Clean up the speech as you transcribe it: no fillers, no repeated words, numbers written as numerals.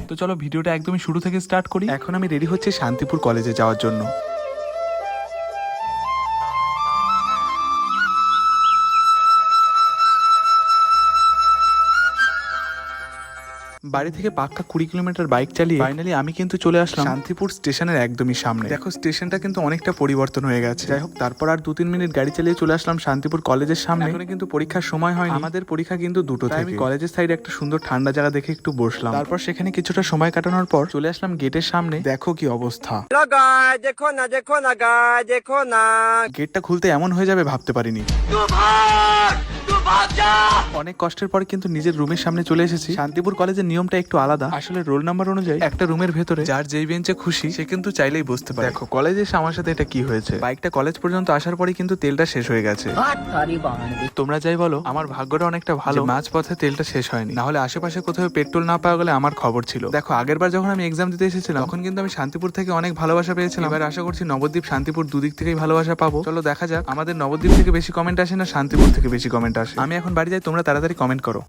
তো চলো ভিডিওটা একদমই শুরু থেকে স্টার্ট করি। এখন আমি রেডি হচ্ছে শান্তিপুর কলেজে যাওয়ার জন্য। বাড়ি থেকে পাক্কা 20 কিলোমিটার বাইক চালিয়ে ফাইনালি আমি কিন্তু চলে আসলাম শান্তিপুর স্টেশনের একদমই সামনে। দেখো স্টেশনটা কিন্তু অনেকটা পরিবর্তন হয়ে গেছে। যাই হোক, তারপর আর 2-3 মিনিট গাড়ি চালিয়ে চলে আসলাম শান্তিপুর কলেজের সামনে। এখানে কিন্তু পরীক্ষার সময় হয়নি, আমাদের পরীক্ষা কিন্তু 2টো থেকে। আমি কলেজের সাইডে একটা সুন্দর ঠান্ডা জায়গা দেখে একটু বসলাম। তারপর সেখানে কিছুটা সময় কাটানোর পর চলে আসলাম গেটের সামনে। দেখো কি অবস্থা, গেটটা খুলতে এমন হয়ে যাবে ভাবতে পারিনি। অনেক কষ্টের পর কিন্তু নিজের রুমের সামনে চলে এসেছি। শান্তিপুর কলেজের নিয়মটা একটু আলাদা। আসলে রোল নাম্বার অনুযায়ী একটা রুমের ভেতরে যার যেই বেঞ্চে খুশি সে কিন্তু চাইলেই বসতে পারে। দেখো কলেজে এসে আমার সাথে এটা কি হয়েছে, বাইকটা কলেজ পর্যন্ত আসার পরে কিন্তু তেলটা শেষ হয়ে গেছে। তোমরা যাই বলো, আমার ভাগ্যটা অনেকটা ভালো, মাঝ পথে তেলটা শেষ হয়নি। না হলে আশেপাশে কোথাও পেট্রোল না পাওয়া গেলে আমার খবর ছিল। দেখো আগের বার যখন আমি এক্সাম দিতে এসেছিলাম তখন কিন্তু আমি শান্তিপুর থেকে অনেক ভালোবাসা পেয়েছিলাম। এবার আশা করছি নবদ্বীপ শান্তিপুর দুদিক থেকেই ভালোবাসা পাবো। চলো দেখা যাক, আমাদের নবদ্বীপ থেকে বেশি কমেন্ট আসে না শান্তিপুর থেকে বেশি কমেন্ট আসে। আমি এখন বাড়ি যাই, তোমরা তাড়াতাড়ি কমেন্ট করো।